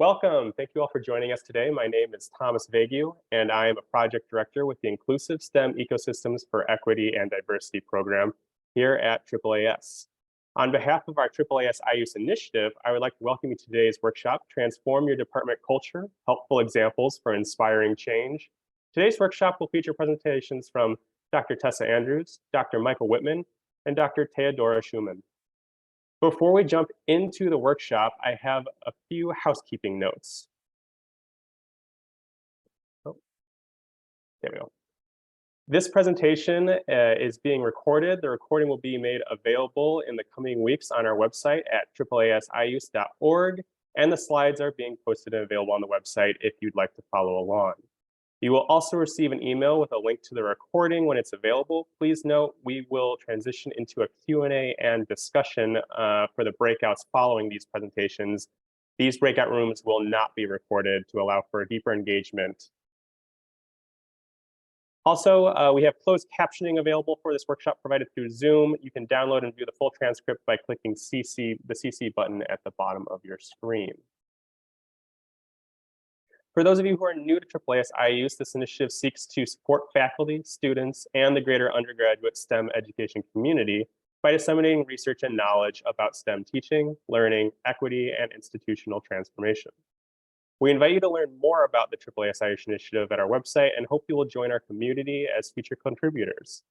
Welcome. Thank you all for joining us today. My name is Thomas Vague, and I am a project director with the Inclusive STEM Ecosystems for Equity and Diversity program here at AAAS. On behalf of our AAAS IUSE initiative, I would like to welcome you to today's workshop, Transform Your Department Culture, Helpful Examples for Inspiring Change. Today's workshop will feature presentations from Dr. Tessa Andrews, Dr. Michael Wittmann, and Dr. Teodora Shuman. Before we jump into the workshop, I have a few housekeeping notes. Oh, there we go. This presentation is being recorded. The recording will be made available in the coming weeks on our website at AAASIUSE.org, and the slides are being posted and available on the website if you'd like to follow along. You will also receive an email with a link to the recording when it's available. Please note we will transition into a Q&A and discussion for the breakouts following these presentations. These breakout rooms will not be recorded to allow for deeper engagement. Also, we have closed captioning available for this workshop provided through Zoom. You can download and view the full transcript by clicking the CC button at the bottom of your screen. For those of you who are new to AAAS IUSE, this initiative seeks to support faculty, students, and the greater undergraduate STEM education community by disseminating research and knowledge about STEM teaching, learning, equity, and institutional transformation. We invite you to learn more about the AAAS IUSE initiative at our website and hope you will join our community as future contributors.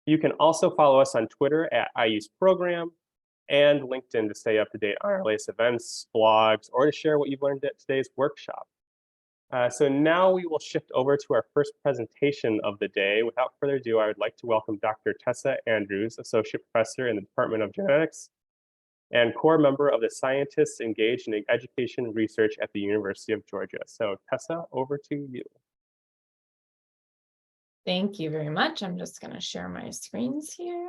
You can also follow us on Twitter at IUSE Program and LinkedIn to stay up to date on our latest events, blogs, or to share what you've learned at today's workshop. So now we will shift over to our first presentation of the day. Without further ado, I would like to welcome Dr. Tessa Andrews, Associate Professor in the Department of Genetics and core member of the Scientists Engaged in Education Research at the University of Georgia. So Tessa, over to you. Thank you very much. I'm just going to share my screens here.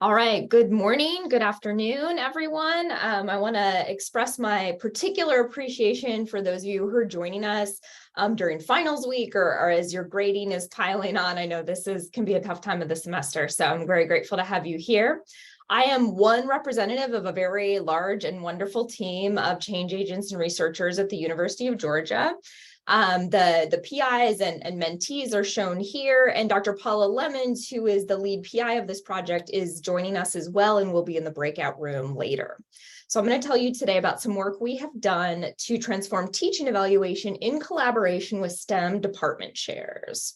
All right, good morning, good afternoon, everyone. I want to express my particular appreciation for those of you who are joining us during finals week or as your grading is piling on. I know this can be a tough time of the semester, so I'm very grateful to have you here. I am one representative of a very large and wonderful team of change agents and researchers at the University of Georgia. The PIs and mentees are shown here, and Dr. Paula Lemons, who is the lead PI of this project, is joining us as well and will be in the breakout room later. So I'm going to tell you today about some work we have done to transform teaching evaluation in collaboration with STEM department chairs.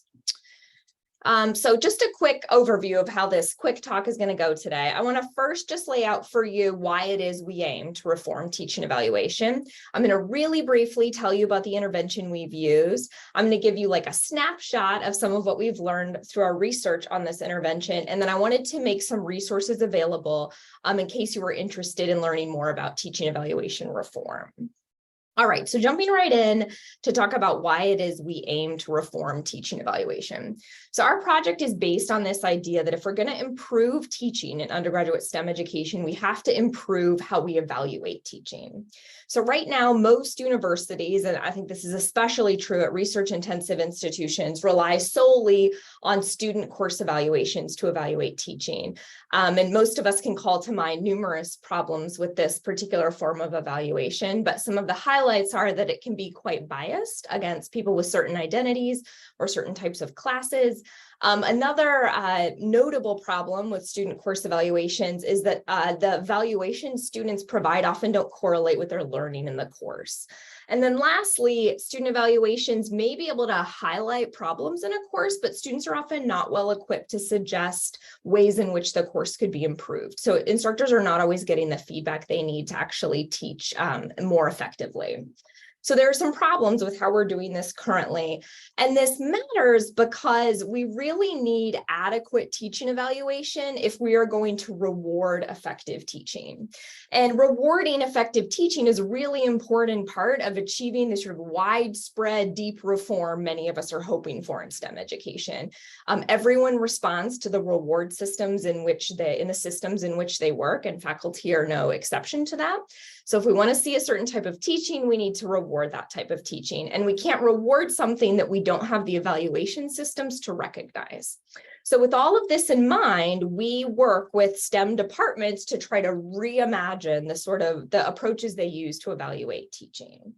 So just a quick overview of how this quick talk is going to go today. I want to first just lay out for you why it is we aim to reform teaching evaluation. I'm going to really briefly tell you about the intervention we've used. I'm going to give you like a snapshot of some of what we've learned through our research on this intervention. And then I wanted to make some resources available in case you were interested in learning more about teaching evaluation reform. All right, so jumping right in to talk about why it is we aim to reform teaching evaluation. So our project is based on this idea that if we're going to improve teaching in undergraduate STEM education, we have to improve how we evaluate teaching. So right now, most universities, and I think this is especially true at research-intensive institutions, rely solely on student course evaluations to evaluate teaching. And most of us can call to mind numerous problems with this particular form of evaluation, but some of the highlights are that it can be quite biased against people with certain identities or certain types of classes. Another notable problem with student course evaluations is that the evaluations students provide often don't correlate with their learning in the course. And then lastly, student evaluations may be able to highlight problems in a course, but students are often not well equipped to suggest ways in which the course could be improved. So instructors are not always getting the feedback they need to actually teach more effectively. So there are some problems with how we're doing this currently. And this matters because we really need adequate teaching evaluation if we are going to reward effective teaching. And rewarding effective teaching is a really important part of achieving the sort of widespread, deep reform many of us are hoping for in STEM education. Everyone responds to the reward systems in the systems in which they work, and faculty are no exception to that. So if we want to see a certain type of teaching, we need to reward that type of teaching. And we can't reward something that we don't have the evaluation systems to recognize. So with all of this in mind, we work with STEM departments to try to reimagine the approaches they use to evaluate teaching.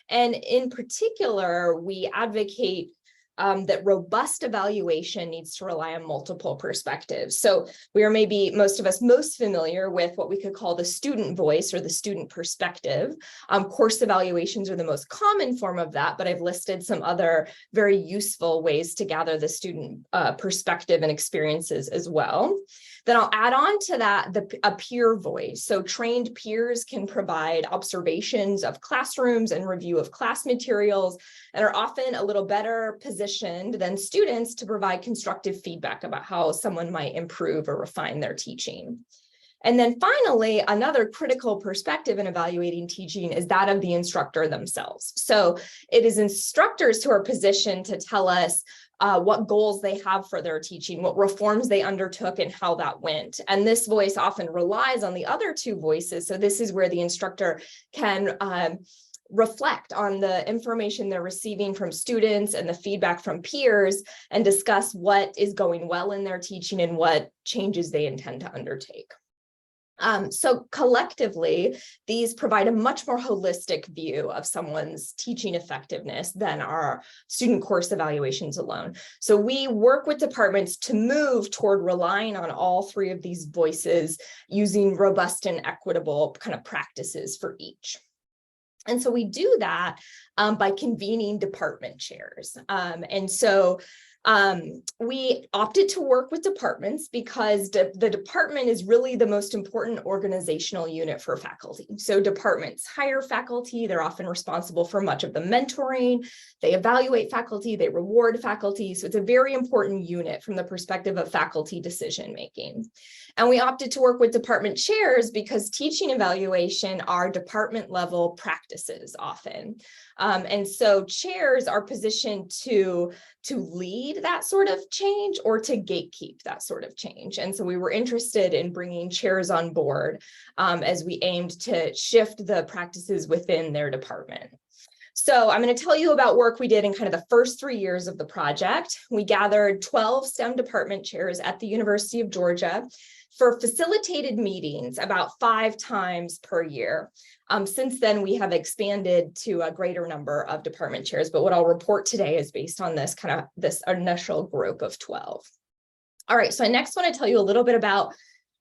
And in particular, we advocate that robust evaluation needs to rely on multiple perspectives. So we are maybe most of us most familiar with what we could call the student voice or the student perspective. Course evaluations are the most common form of that, but I've listed some other very useful ways to gather the student perspective and experiences as well. Then I'll add on to that a peer voice. So trained peers can provide observations of classrooms and review of class materials and are often a little better positioned than students to provide constructive feedback about how someone might improve or refine their teaching. And then finally, another critical perspective in evaluating teaching is that of the instructor themselves. So it is instructors who are positioned to tell us what goals they have for their teaching, what reforms they undertook, and how that went. And this voice often relies on the other two voices. So this is where the instructor can reflect on the information they're receiving from students and the feedback from peers and discuss what is going well in their teaching and what changes they intend to undertake. So collectively, these provide a much more holistic view of someone's teaching effectiveness than our student course evaluations alone. So we work with departments to move toward relying on all three of these voices using robust and equitable kind of practices for each. And so we do that by convening department chairs. We opted to work with departments because the department is really the most important organizational unit for faculty. So departments hire faculty, they're often responsible for much of the mentoring, they evaluate faculty, they reward faculty. So it's a very important unit from the perspective of faculty decision-making. And we opted to work with department chairs because teaching evaluation are department level practices often. And so chairs are positioned to lead that sort of change or to gatekeep that sort of change. And so we were interested in bringing chairs on board as we aimed to shift the practices within their department. So I'm going to tell you about work we did in kind of the first 3 years of the project. We gathered 12 STEM department chairs at the University of Georgia for facilitated meetings about 5 times per year. Since then, we have expanded to a greater number of department chairs, but what I'll report today is based on this initial group of 12. All right, so I next want to tell you a little bit about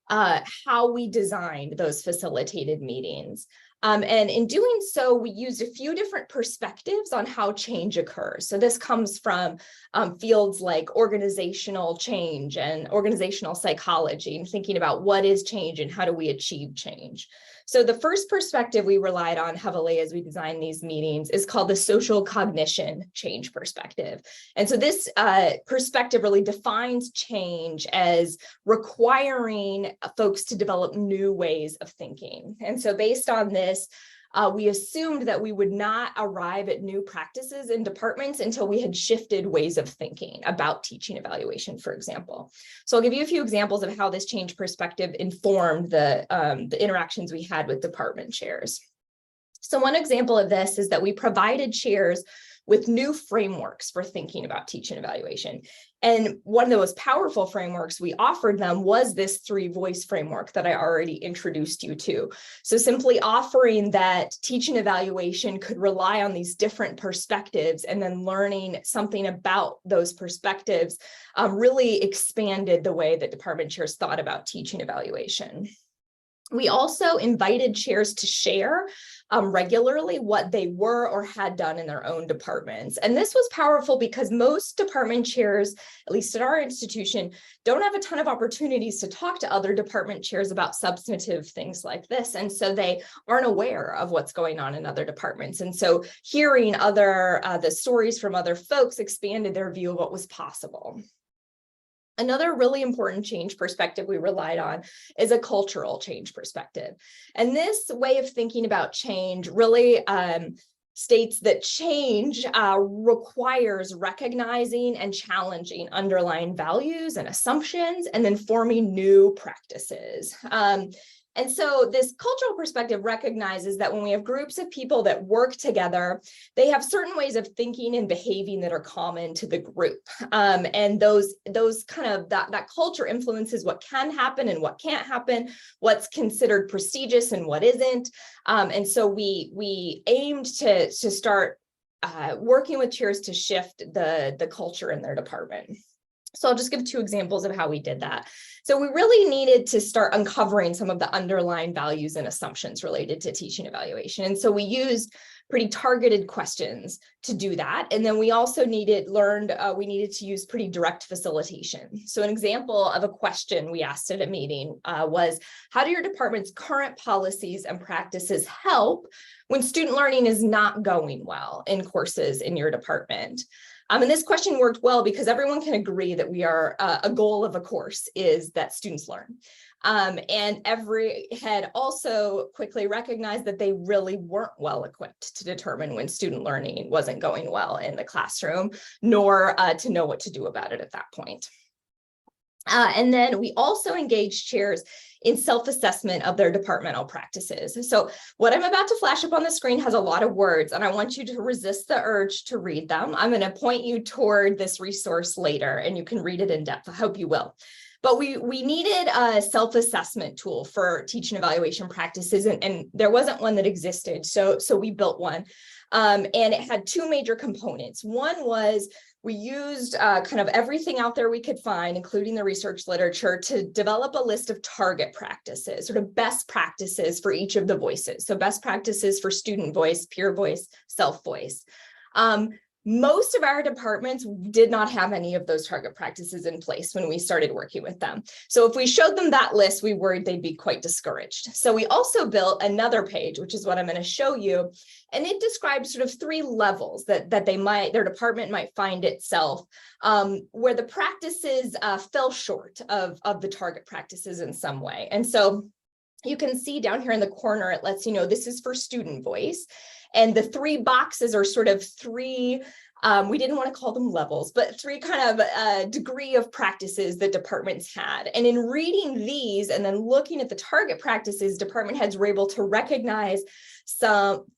how we designed those facilitated meetings. And in doing so, we used a few different perspectives on how change occurs. So this comes from fields like organizational change and organizational psychology and thinking about what is change and how do we achieve change. So the first perspective we relied on heavily as we designed these meetings is called the social cognition change perspective. And so this perspective really defines change as requiring folks to develop new ways of thinking. And so based on this, we assumed that we would not arrive at new practices in departments until we had shifted ways of thinking about teaching evaluation, for example. So I'll give you a few examples of how this change perspective informed the interactions we had with department chairs. So one example of this is that we provided chairs with new frameworks for thinking about teaching evaluation. And one of the most powerful frameworks we offered them was this 3-voice framework that I already introduced you to. So simply offering that teaching evaluation could rely on these different perspectives and then learning something about those perspectives really expanded the way that department chairs thought about teaching evaluation. We also invited chairs to share regularly what they were or had done in their own departments. And this was powerful because most department chairs, at least at our institution, don't have a ton of opportunities to talk to other department chairs about substantive things like this. And so they aren't aware of what's going on in other departments. And so hearing the stories from other folks expanded their view of what was possible. Another really important change perspective we relied on is a cultural change perspective. And this way of thinking about change really states that change requires recognizing and challenging underlying values and assumptions, and then forming new practices. And so this cultural perspective recognizes that when we have groups of people that work together, they have certain ways of thinking and behaving that are common to the group. And those kind of that culture influences what can happen and what can't happen, what's considered prestigious and what isn't. And so we aimed to start working with chairs to shift the culture in their department. So I'll just give 2 examples of how we did that. So we really needed to start uncovering some of the underlying values and assumptions related to teaching evaluation. And so we used pretty targeted questions to do that. And then we also we needed to use pretty direct facilitation. So an example of a question we asked at a meeting was, how do your department's current policies and practices help when student learning is not going well in courses in your department? And this question worked well because everyone can agree that a goal of a course is that students learn. And every head also quickly recognized that they really weren't well equipped to determine when student learning wasn't going well in the classroom, nor to know what to do about it at that point. And then we also engaged chairs in self-assessment of their departmental practices. So what I'm about to flash up on the screen has a lot of words, and I want you to resist the urge to read them. I'm going to point you toward this resource later, and you can read it in depth. I hope you will. But we needed a self-assessment tool for teaching evaluation practices, and there wasn't one that existed. So we built one, and it had 2 major components. One was we used kind of everything out there we could find, including the research literature, to develop a list of target practices, sort of best practices for each of the voices. So best practices for student voice, peer voice, self-voice. Most of our departments did not have any of those target practices in place when we started working with them. So if we showed them that list, we worried they'd be quite discouraged. So we also built another page, which is what I'm going to show you. And it describes sort of 3 levels that their department might find itself, where the practices fell short of the target practices in some way. And so you can see down here in the corner, it lets you know this is for student voice. And the 3 boxes are sort of 3, we didn't want to call them levels, but 3 kind of degree of practices that departments had. And in reading these and then looking at the target practices, department heads were able to recognize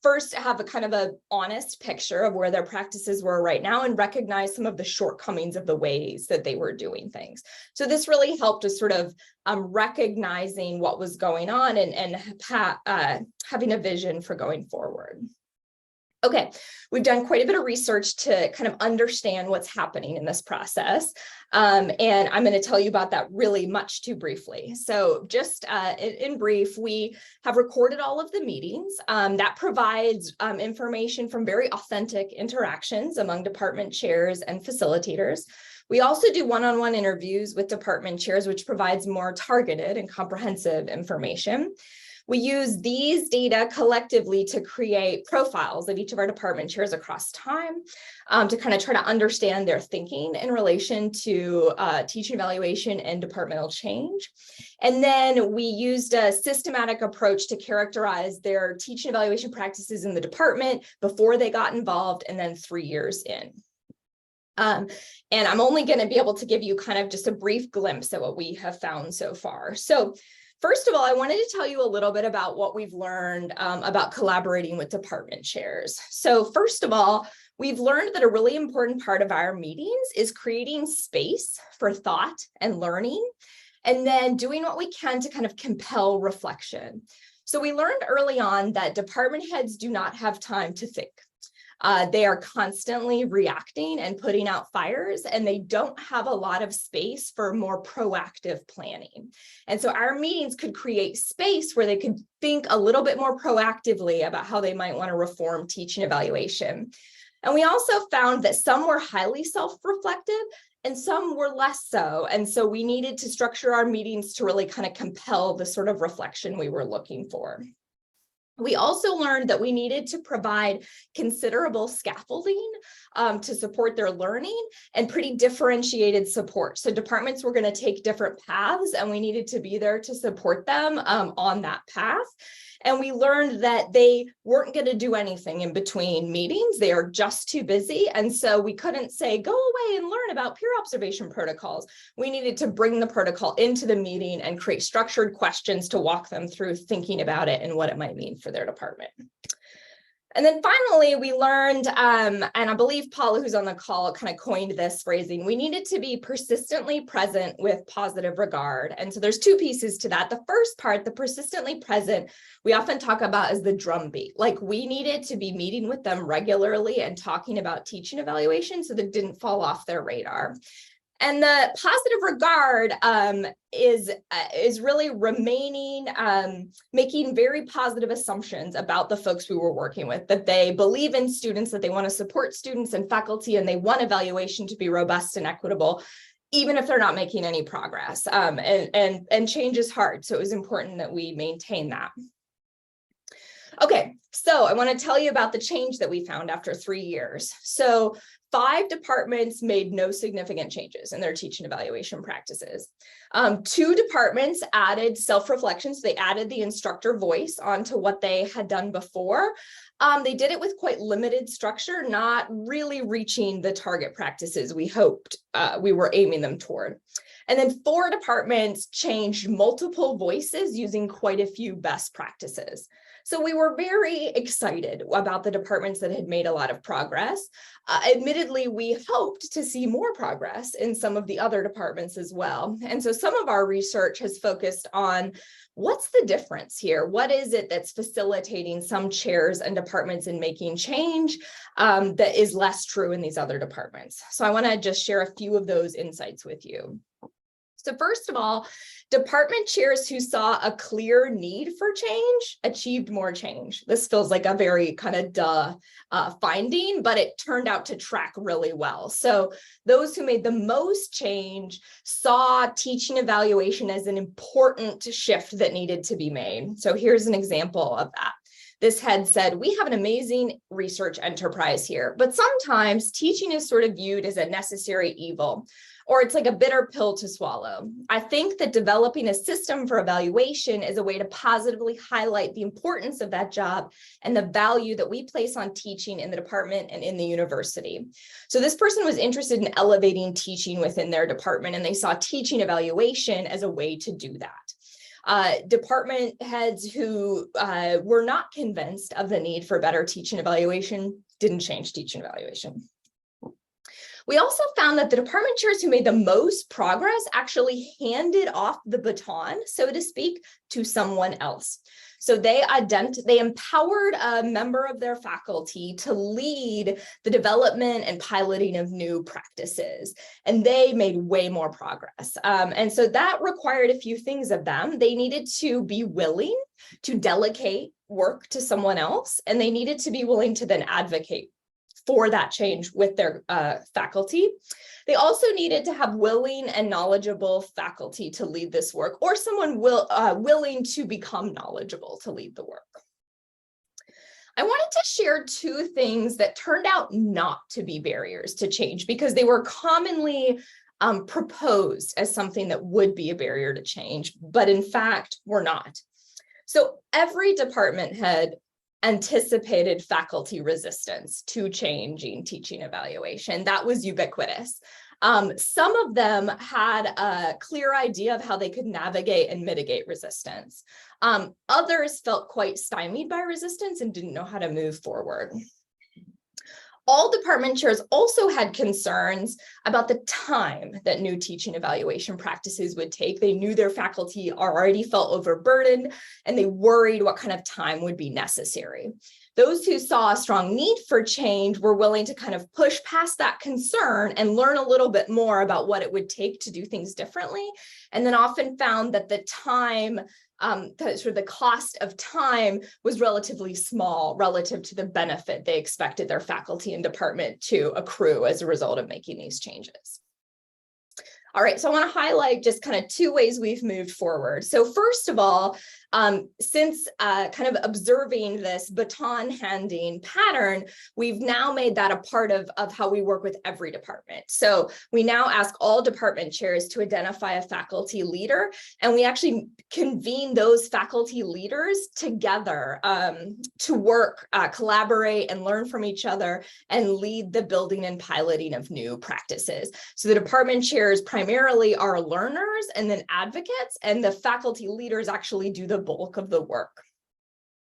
first have a kind of a honest picture of where their practices were right now and recognize some of the shortcomings of the ways that they were doing things. So this really helped us sort of recognizing what was going on and having a vision for going forward. Okay, we've done quite a bit of research to kind of understand what's happening in this process. And I'm going to tell you about that really much too briefly. So just in brief, we have recorded all of the meetings. That provides information from very authentic interactions among department chairs and facilitators. We also do one-on-one interviews with department chairs, which provides more targeted and comprehensive information. We use these data collectively to create profiles of each of our department chairs across time to kind of try to understand their thinking in relation to teaching evaluation and departmental change. And then we used a systematic approach to characterize their teaching evaluation practices in the department before they got involved and then 3 years in. And I'm only going to be able to give you kind of just a brief glimpse at what we have found so far. So first of all, I wanted to tell you a little bit about what we've learned about collaborating with department chairs. So first of all, we've learned that a really important part of our meetings is creating space for thought and learning, and then doing what we can to kind of compel reflection. So we learned early on that department heads do not have time to think. They are constantly reacting and putting out fires, and they don't have a lot of space for more proactive planning. And so our meetings could create space where they could think a little bit more proactively about how they might want to reform teaching evaluation. And we also found that some were highly self-reflective and some were less so. And so we needed to structure our meetings to really kind of compel the sort of reflection we were looking for. We also learned that we needed to provide considerable scaffolding to support their learning and pretty differentiated support. So departments were going to take different paths, and we needed to be there to support them on that path. And we learned that they weren't going to do anything in between meetings. They are just too busy. And so we couldn't say, go away and learn about peer observation protocols. We needed to bring the protocol into the meeting and create structured questions to walk them through thinking about it and what it might mean for their department. And then finally, we learned, and I believe Paula, who's on the call, kind of coined this phrasing, we needed to be persistently present with positive regard. And so there's two pieces to that. The first part, the persistently present, we often talk about as the drumbeat. Like we needed to be meeting with them regularly and talking about teaching evaluation so that it didn't fall off their radar. And the positive regard is really remaining, making very positive assumptions about the folks we were working with, that they believe in students, that they want to support students and faculty, and they want evaluation to be robust and equitable, even if they're not making any progress. And change is hard, so it was important that we maintain that. Okay, so I want to tell you about the change that we found after 3 years. So 5 departments made no significant changes in their teaching evaluation practices. 2 departments added self-reflections. They added the instructor voice onto what they had done before. They did it with quite limited structure, not really reaching the target practices we hoped we were aiming them toward. And then 4 departments changed multiple voices using quite a few best practices. So we were very excited about the departments that had made a lot of progress. Admittedly, we hoped to see more progress in some of the other departments as well. And so some of our research has focused on what's the difference here? What is it that's facilitating some chairs and departments in making change that is less true in these other departments? So I want to just share a few of those insights with you. So first of all, department chairs who saw a clear need for change achieved more change. This feels like a very kind of finding, but it turned out to track really well. So those who made the most change saw teaching evaluation as an important shift that needed to be made. So here's an example of that. This head said, we have an amazing research enterprise here, but sometimes teaching is sort of viewed as a necessary evil, or it's like a bitter pill to swallow. I think that developing a system for evaluation is a way to positively highlight the importance of that job and the value that we place on teaching in the department and in the university. So this person was interested in elevating teaching within their department, and they saw teaching evaluation as a way to do that. Department heads who were not convinced of the need for better teaching evaluation didn't change teaching evaluation. We also found that the department chairs who made the most progress actually handed off the baton, so to speak, to someone else. So they empowered a member of their faculty to lead the development and piloting of new practices, and they made way more progress. And so that required a few things of them. They needed to be willing to delegate work to someone else, and they needed to be willing to then advocate for that change with their faculty. They also needed to have willing and knowledgeable faculty to lead this work, or someone willing to become knowledgeable to lead the work. I wanted to share 2 things that turned out not to be barriers to change because they were commonly proposed as something that would be a barrier to change, but in fact were not. So every department head anticipated faculty resistance to changing teaching evaluation. That was ubiquitous. Some of them had a clear idea of how they could navigate and mitigate resistance. Others felt quite stymied by resistance and didn't know how to move forward. All department chairs also had concerns about the time that new teaching evaluation practices would take. They knew their faculty already felt overburdened, and they worried what kind of time would be necessary. Those who saw a strong need for change were willing to kind of push past that concern and learn a little bit more about what it would take to do things differently, and then often found that the time the cost of time was relatively small relative to the benefit they expected their faculty and department to accrue as a result of making these changes. All right, so I want to highlight just kind of 2 ways we've moved forward. So first of all, Since kind of observing this baton handing pattern, we've now made that a part of how we work with every department. So we now ask all department chairs to identify a faculty leader, and we actually convene those faculty leaders together to work, collaborate, and learn from each other and lead the building and piloting of new practices. So the department chairs primarily are learners and then advocates, and the faculty leaders actually do the bulk of the work.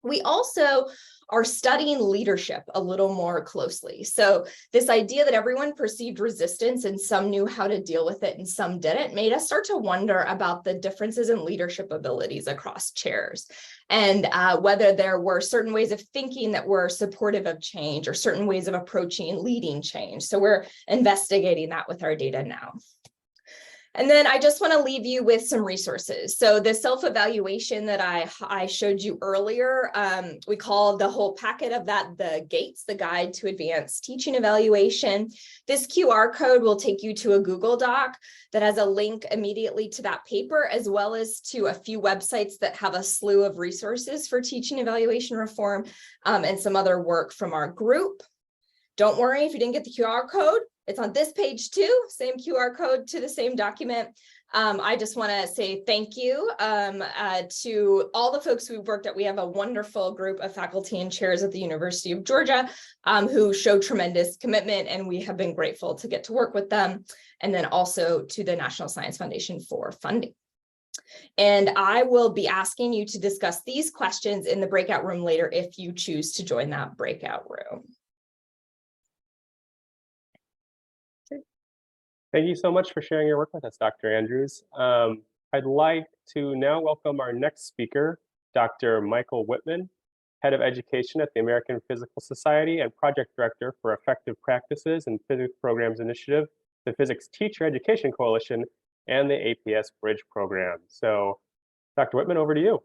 We also are studying leadership a little more closely. So this idea that everyone perceived resistance and some knew how to deal with it and some didn't made us start to wonder about the differences in leadership abilities across chairs, and whether there were certain ways of thinking that were supportive of change or certain ways of approaching and leading change. So we're investigating that with our data now. And then I just want to leave you with some resources. So the self-evaluation that I showed you earlier, we call the whole packet of that the GATES, the Guide to Advanced Teaching Evaluation. This QR code will take you to a Google Doc that has a link immediately to that paper, as well as to a few websites that have a slew of resources for teaching evaluation reform, and some other work from our group. Don't worry if you didn't get the QR code. It's on this page too, same QR code to the same document. I just want to say thank you to all the folks we've worked at. We have a wonderful group of faculty and chairs at the University of Georgia who show tremendous commitment, and we have been grateful to get to work with them. And then also to the National Science Foundation for funding. And I will be asking you to discuss these questions in the breakout room later if you choose to join that breakout room. Thank you so much for sharing your work with us, Dr. Andrews. I'd like to now welcome our next speaker, Dr. Michael Wittmann, Head of Education at the American Physical Society and Project Director for Effective Practices and Physics Programs Initiative, the Physics Teacher Education Coalition, and the APS Bridge Program. So, Dr. Wittmann, over to you.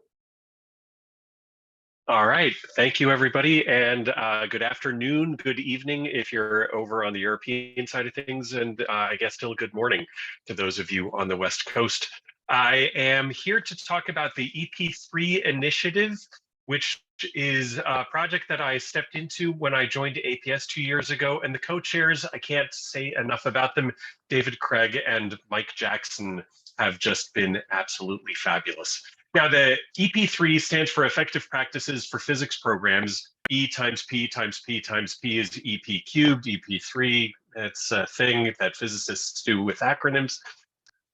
All right, thank you everybody, and good afternoon, good evening if you're over on the European side of things, and I guess still good morning to those of you on the West Coast. I am here to talk about the EP3 initiative, which is a project that I stepped into when I joined APS 2 years ago, and the co-chairs, I can't say enough about them. David Craig and Mike Jackson have just been absolutely fabulous. Now, the EP3 stands for Effective Practices for Physics Programs. E times P times P times P is EP cubed, EP3. It's a thing that physicists do with acronyms.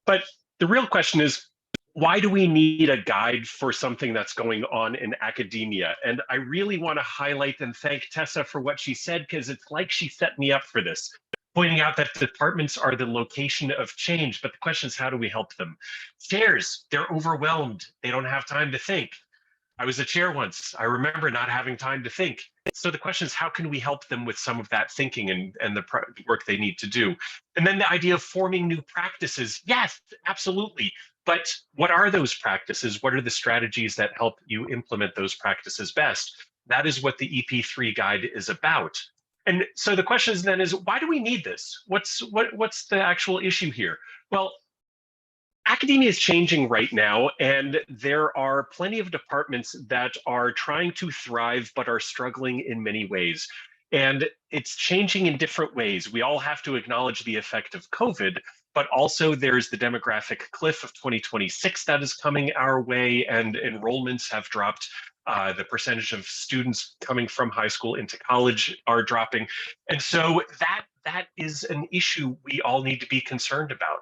But the real question is, why do we need a guide for something that's going on in academia? And I really want to highlight and thank Tessa for what she said, because it's like she set me up for this, pointing out that departments are the location of change, but the question is, how do we help them? Chairs, they're overwhelmed. They don't have time to think. I was a chair once. I remember not having time to think. So the question is, how can we help them with some of that thinking and the work they need to do? And then the idea of forming new practices. Yes, absolutely. But what are those practices? What are the strategies that help you implement those practices best? That is what the EP3 guide is about. And so the question then is, why do we need this? What's the actual issue here? Well, academia is changing right now, and there are plenty of departments that are trying to thrive but are struggling in many ways. And it's changing in different ways. We all have to acknowledge the effect of COVID, but also there's the demographic cliff of 2026 that is coming our way, and enrollments have dropped. The percentage of students coming from high school into college are dropping. And so that is an issue we all need to be concerned about.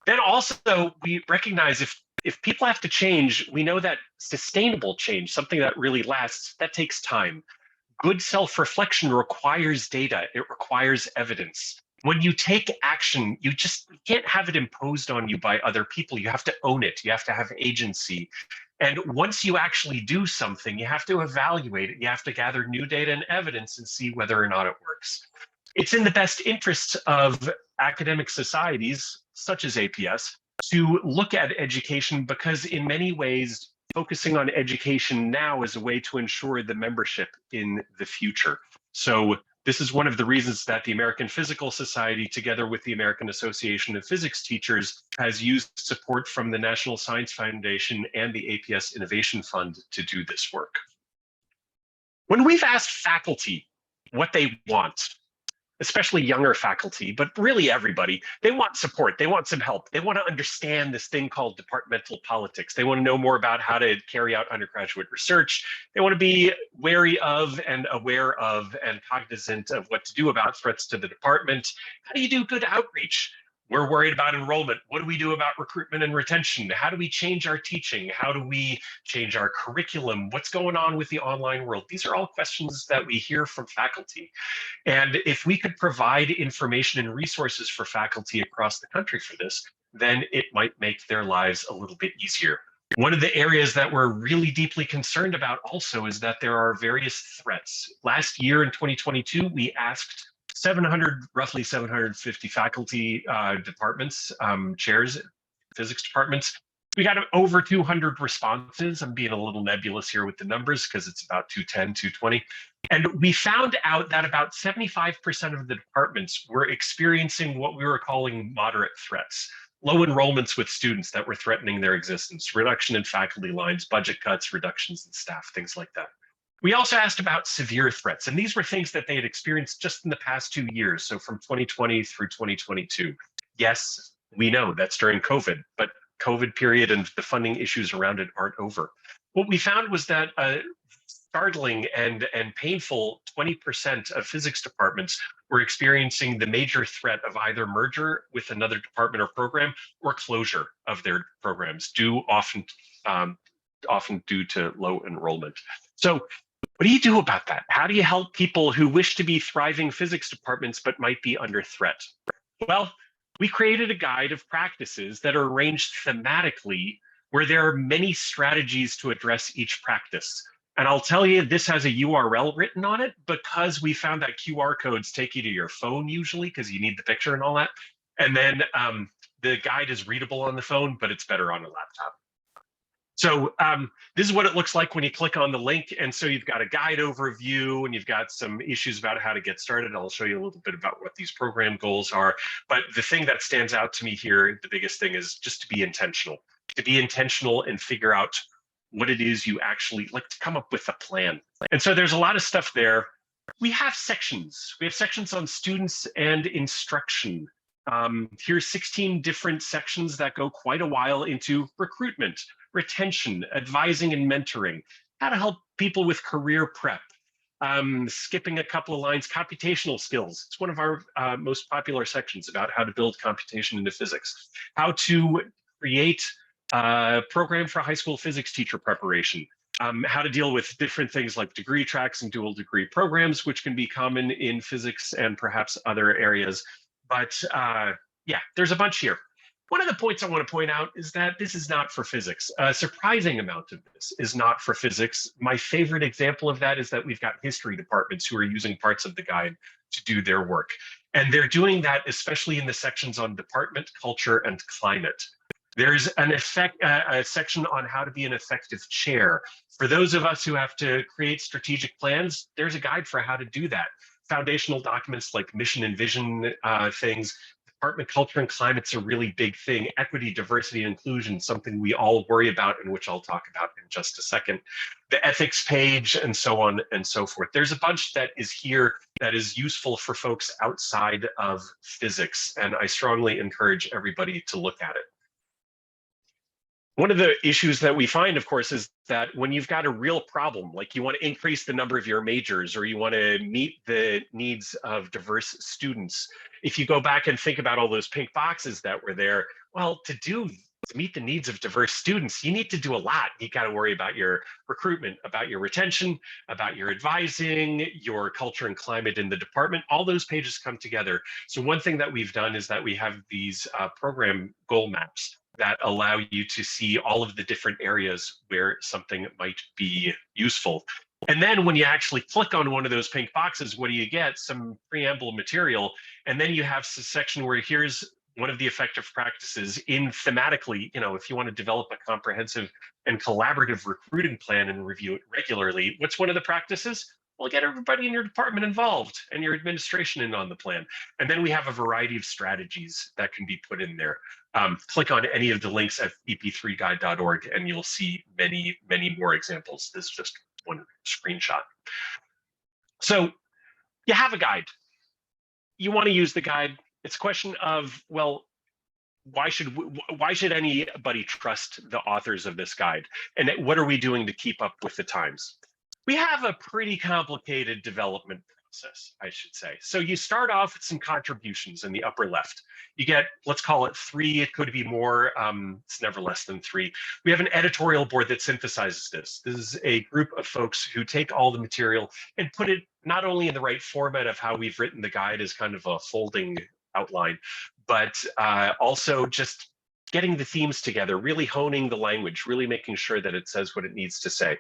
Then also, we recognize if people have to change, we know that sustainable change, something that really lasts, that takes time. Good self-reflection requires data. It requires evidence. When you take action, you can't have it imposed on you by other people. You have to own it. You have to have agency. And once you actually do something, you have to evaluate it. You have to gather new data and evidence and see whether or not it works. It's in the best interests of academic societies, such as APS, to look at education, because in many ways, focusing on education now is a way to ensure the membership in the future. So This is one of the reasons that the American Physical Society, together with the American Association of Physics Teachers, has used support from the National Science Foundation and the APS Innovation Fund to do this work. When we've asked faculty what they want, especially younger faculty, but really everybody, they want support, they want some help, they want to understand this thing called departmental politics. They want to know more about how to carry out undergraduate research. They want to be wary of and aware of and cognizant of what to do about threats to the department. How do you do good outreach? We're worried about enrollment. What do we do about recruitment and retention? How do we change our teaching? How do we change our curriculum? What's going on with the online world? These are all questions that we hear from faculty. And if we could provide information and resources for faculty across the country for this, then it might make their lives a little bit easier. One of the areas that we're really deeply concerned about also is that there are various threats. Last year in 2022, we asked roughly 750 faculty departments, chairs, physics departments. We got over 200 responses. I'm being a little nebulous here with the numbers because it's about 210, 220. And we found out that about 75% of the departments were experiencing what we were calling moderate threats, low enrollments with students that were threatening their existence, reduction in faculty lines, budget cuts, reductions in staff, things like that. We also asked about severe threats, and these were things that they had experienced just in the past 2 years, so from 2020 through 2022. Yes, we know that's during COVID, but COVID period and the funding issues around it aren't over. What we found was that a startling and painful 20% of physics departments were experiencing the major threat of either merger with another department or program or closure of their programs, often due to low enrollment. So what do you do about that? How do you help people who wish to be thriving physics departments but might be under threat? Well, we created a guide of practices that are arranged thematically where there are many strategies to address each practice. And I'll tell you, this has a URL written on it because we found that QR codes take you to your phone usually because you need the picture and all that. And then the guide is readable on the phone, but it's better on a laptop. So this is what it looks like when you click on the link. And so you've got a guide overview and you've got some issues about how to get started. I'll show you a little bit about what these program goals are. But the thing that stands out to me here, the biggest thing is just to be intentional and figure out what it is you actually like, to come up with a plan. And so there's a lot of stuff there. We have sections. We have sections on students and instruction. Here's 16 different sections that go quite a while into recruitment, retention, advising and mentoring, how to help people with career prep, skipping a couple of lines, computational skills. It's one of our most popular sections about how to build computation into physics, how to create a program for high school physics teacher preparation, how to deal with different things like degree tracks and dual degree programs, which can be common in physics and perhaps other areas. But yeah, there's a bunch here. One of the points I want to point out is that this is not for physics. A surprising amount of this is not for physics. My favorite example of that is that we've got history departments who are using parts of the guide to do their work. And they're doing that especially in the sections on department, culture, and climate. There's a section on how to be an effective chair. For those of us who have to create strategic plans, there's a guide for how to do that. Foundational documents like mission and vision things. Department culture and climate's a really big thing. Equity, diversity, and inclusion, something we all worry about and which I'll talk about in just a second. The ethics page and so on and so forth. There's a bunch that is here that is useful for folks outside of physics, and I strongly encourage everybody to look at it. One of the issues that we find, of course, is that when you've got a real problem, like you want to increase the number of your majors or you want to meet the needs of diverse students, if you go back and think about all those pink boxes that were there, well, to meet the needs of diverse students, you need to do a lot. You got to worry about your recruitment, about your retention, about your advising, your culture and climate in the department. All those pages come together. So one thing that we've done is that we have these program goal maps that allow you to see all of the different areas where something might be useful. And then when you actually click on one of those pink boxes, what do you get? Some preamble material. And then you have a section where here's one of the effective practices in thematically, if you want to develop a comprehensive and collaborative recruiting plan and review it regularly, what's one of the practices? Well, get everybody in your department involved and your administration in on the plan. And then we have a variety of strategies that can be put in there. Click on any of the links at ep3guide.org and you'll see many, many more examples. This is just one screenshot. So you have a guide. You want to use the guide. It's a question of, well, why should anybody trust the authors of this guide? And what are we doing to keep up with the times? We have a pretty complicated development process, I should say. So you start off with some contributions in the upper left. You get, let's call it 3, it could be more, it's never less than 3. We have an editorial board that synthesizes this. This is a group of folks who take all the material and put it not only in the right format of how we've written the guide as kind of a folding outline, but also just getting the themes together, really honing the language, really making sure that it says what it needs to say.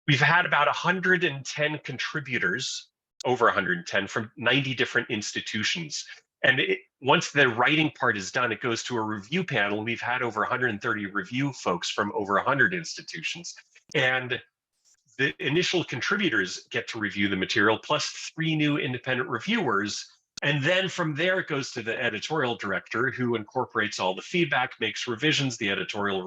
We've had about 110 contributors, over 110 from 90 different institutions. And once the writing part is done, it goes to a review panel. We've had over 130 review folks from over 100 institutions. And the initial contributors get to review the material, plus 3 new independent reviewers. And then from there, it goes to the editorial director who incorporates all the feedback, makes revisions. The editorial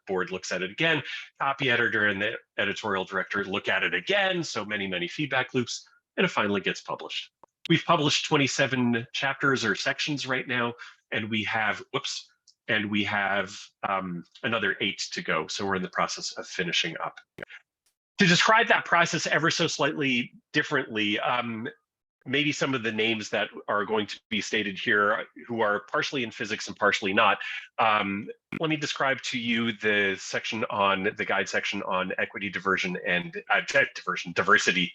board looks at it again. Copy editor and the editorial director look at it again. So many, many feedback loops, and it finally gets published. We've published 27 chapters or sections right now, and we have, another 8 to go. So we're in the process of finishing up. To describe that process ever so slightly differently, maybe some of the names that are going to be stated here who are partially in physics and partially not. Let me describe to you the section on the guide section on equity, diversity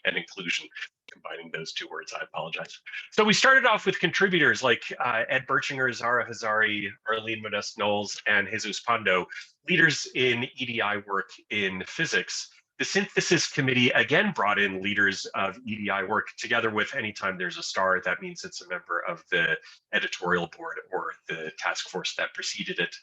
and inclusion. Combining those 2 words, I apologize. So we started off with contributors like Ed Birchinger, Zara Hazari, Arlene Modest-Knowles, and Jesus Pando, leaders in EDI work in physics. The synthesis committee again brought in leaders of EDI work together with, anytime there's a star, that means it's a member of the editorial board or the task force that preceded it.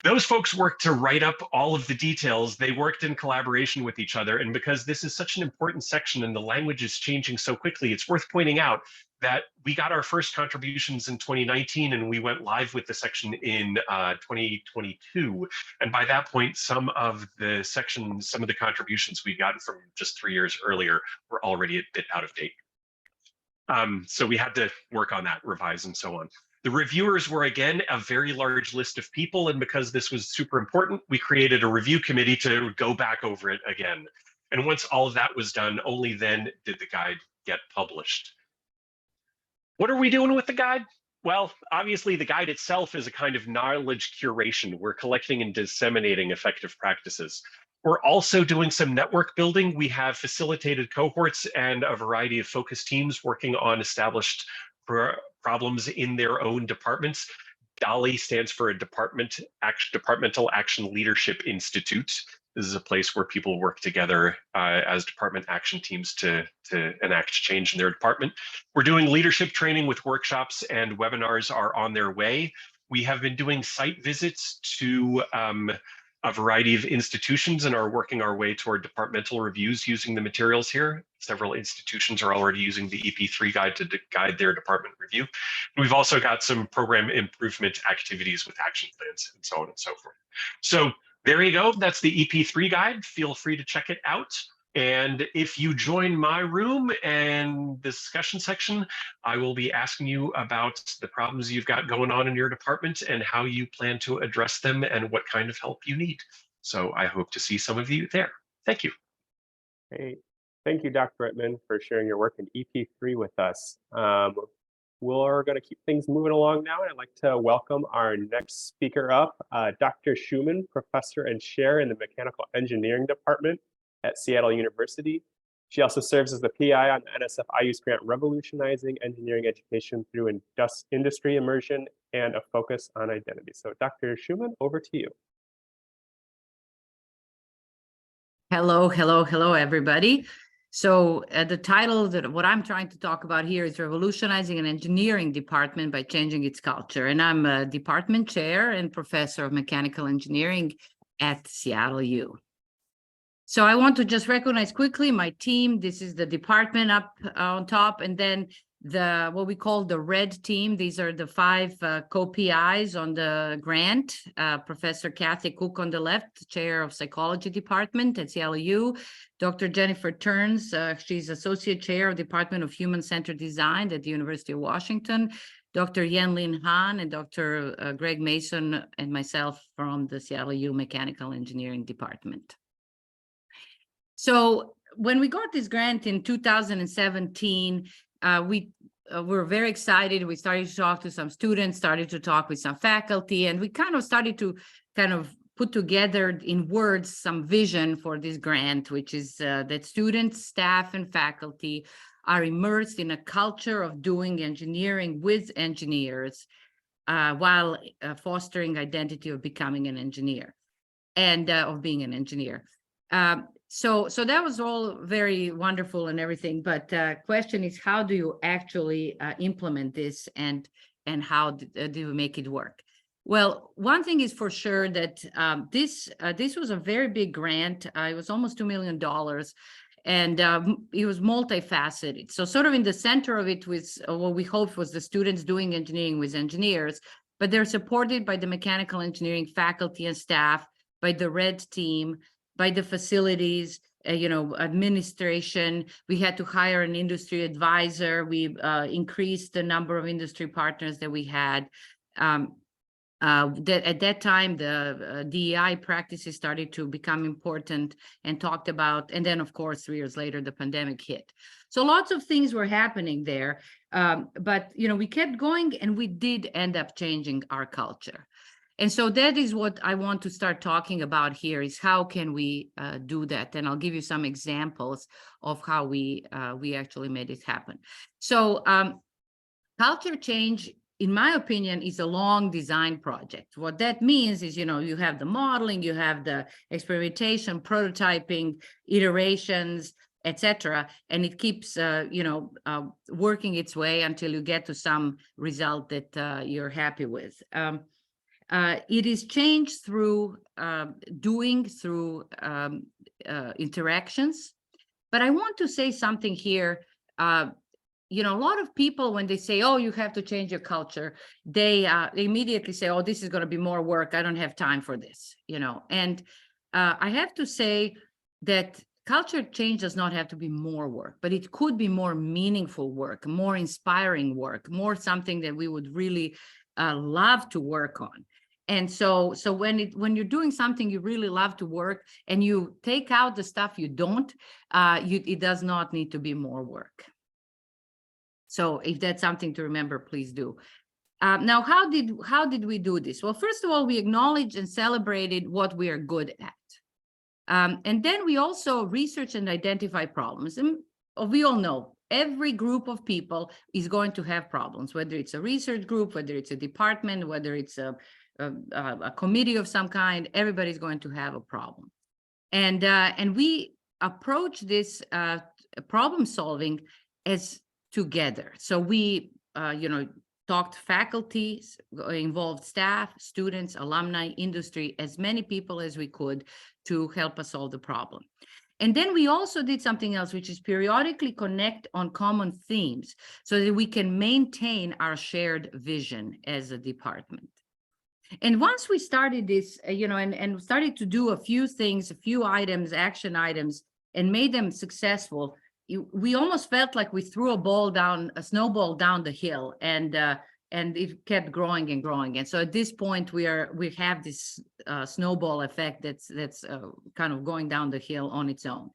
Those folks worked to write up all of the details. They worked in collaboration with each other. And because this is such an important section and the language is changing so quickly, it's worth pointing out that we got our first contributions in 2019 and we went live with the section in 2022. And by that point, some of the contributions we'd gotten from just 3 years earlier were already a bit out of date. So we had to work on that, revise and so on. The reviewers were, again, a very large list of people. And because this was super important, we created a review committee to go back over it again. And once all of that was done, only then did the guide get published. What are we doing with the guide? Well, obviously, the guide itself is a kind of knowledge curation. We're collecting and disseminating effective practices. We're also doing some network building. We have facilitated cohorts and a variety of focus teams working on established problems in their own departments. DALI stands for a Departmental Action Leadership Institute. This is a place where people work together as department action teams to enact change in their department. We're doing leadership training with workshops, and webinars are on their way. We have been doing site visits to a variety of institutions and are working our way toward departmental reviews using the materials here. Several institutions are already using the EP3 guide to guide their department review. And we've also got some program improvement activities with action plans and so on and so forth. So there you go. That's the EP3 guide. Feel free to check it out. And if you join my room and the discussion section, I will be asking you about the problems you've got going on in your department and how you plan to address them and what kind of help you need. So I hope to see some of you there. Thank you. Hey, thank you, Dr. Wittmann, for sharing your work in EP3 with us. We're going to keep things moving along now, and I'd like to welcome our next speaker up, Dr. Shuman, professor and chair in the Mechanical Engineering Department at Seattle University. She also serves as the PI on the NSF IUS grant Revolutionizing Engineering Education Through Industry Immersion and a Focus on Identity. So Dr. Shuman, over to you. Hello, everybody. So the title that what I'm trying to talk about here is Revolutionizing an Engineering Department by Changing Its Culture. And I'm a department chair and professor of mechanical engineering at Seattle U. So I want to just recognize quickly my team. This is the department up on top, and then what we call the red team. These are the 5 co-PIs on the grant. Professor Kathy Cook on the left, chair of psychology department at CLU. Dr. Jennifer Turns, she's associate chair of Department of Human-Centered Design at the University of Washington. Dr. Yen-Lin Han and Dr. Greg Mason and myself from the CLU Mechanical Engineering Department. So when we got this grant in 2017, we were very excited. We started to talk to some students, started to talk with some faculty, and we kind of started to put together in words some vision for this grant, which is that students, staff, and faculty are immersed in a culture of doing engineering with engineers while fostering identity of becoming an engineer and of being an engineer. So that was all very wonderful and everything, but question is, how do you actually implement this, and how do you make it work? Well, one thing is for sure that this was a very big grant. It was almost $2 million, and it was multifaceted. So sort of in the center of it was what we hoped was the students doing engineering with engineers, but they're supported by the mechanical engineering faculty and staff, by the red team, by the facilities, administration. We had to hire an industry advisor. We increased the number of industry partners that we had. At that time, the DEI practices started to become important and talked about. And then, of course, 3 years later, the pandemic hit. So lots of things were happening there. But, we kept going, and we did end up changing our culture. And so that is what I want to start talking about here, is how can we do that? And I'll give you some examples of how we actually made it happen. So culture change, in my opinion, is a long design project. What that means is, you have the modeling, you have the experimentation, prototyping, iterations, etc., and it keeps, working its way until you get to some result that you're happy with. It is changed through doing, through interactions. But I want to say something here. A lot of people, when they say, oh, you have to change your culture, they immediately say, oh, this is going to be more work. I don't have time for this, And I have to say that culture change does not have to be more work, but it could be more meaningful work, more inspiring work, more something that we would really love to work on. And so when you're doing something you really love to work, and you take out the stuff you don't, it does not need to be more work. So if that's something to remember, please do. Now, how did we do this? Well, first of all, we acknowledged and celebrated what we are good at. And then we also research and identify problems. And we all know every group of people is going to have problems, whether it's a research group, whether it's a department, whether it's a committee of some kind. Everybody's going to have a problem. And we approach this problem solving as together. So we, talked faculty, involved staff, students, alumni, industry, as many people as we could to help us solve the problem. And then we also did something else, which is periodically connect on common themes so that we can maintain our shared vision as a department. And once we started this, and started to do a few things, a few items, action items, and made them successful, we almost felt like we threw a snowball down the hill, and it kept growing and growing. And so at this point, we have this snowball effect that's kind of going down the hill on its own.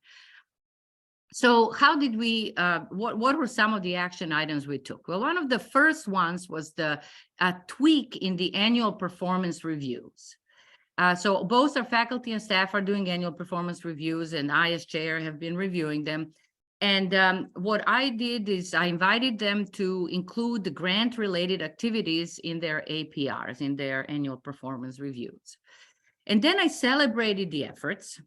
So how did we, what were some of the action items we took? Well, one of the first ones was the tweak in the annual performance reviews. So both our faculty and staff are doing annual performance reviews, and I as chair have been reviewing them. And what I did is I invited them to include the grant-related activities in their APRs, in their annual performance reviews. And then I celebrated the efforts.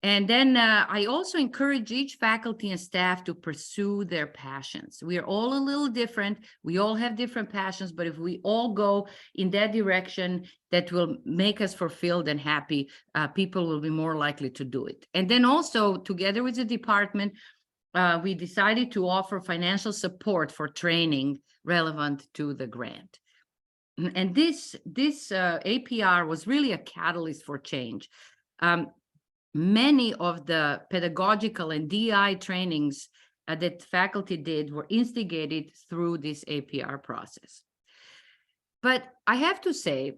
And then I also encourage each faculty and staff to pursue their passions. We are all a little different. We all have different passions, but if we all go in that direction that will make us fulfilled and happy, people will be more likely to do it. And then also, together with the department, we decided to offer financial support for training relevant to the grant. And this APR was really a catalyst for change. Many of the pedagogical and DI trainings that faculty did were instigated through this APR process. But I have to say,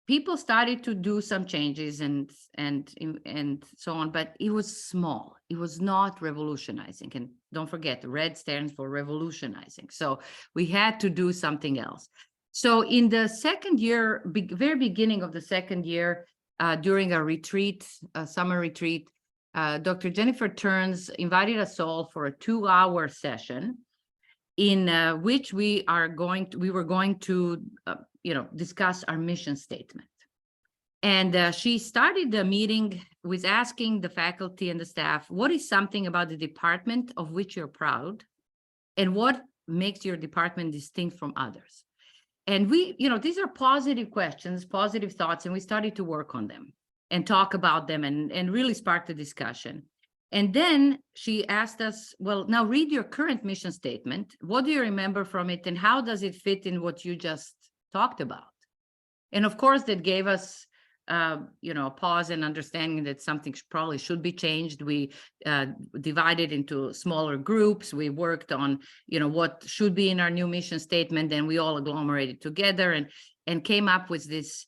people started to do some changes and so on, but it was small. It was not revolutionizing. And don't forget, RED stands for revolutionizing. So we had to do something else. So in the second year, very beginning of the second year, during a retreat, a summer retreat, Dr. Jennifer Turns invited us all for a 2-hour session in which we were going to discuss our mission statement. And she started the meeting with asking the faculty and the staff, what is something about the department of which you're proud, and what makes your department distinct from others? And these are positive questions, positive thoughts, and we started to work on them and talk about them and really spark the discussion. And then she asked us, well, now read your current mission statement. What do you remember from it, and how does it fit in what you just talked about? And of course, that gave us a pause and understanding that something probably should be changed. We divided into smaller groups. We worked on, what should be in our new mission statement. Then we all agglomerated together and came up with this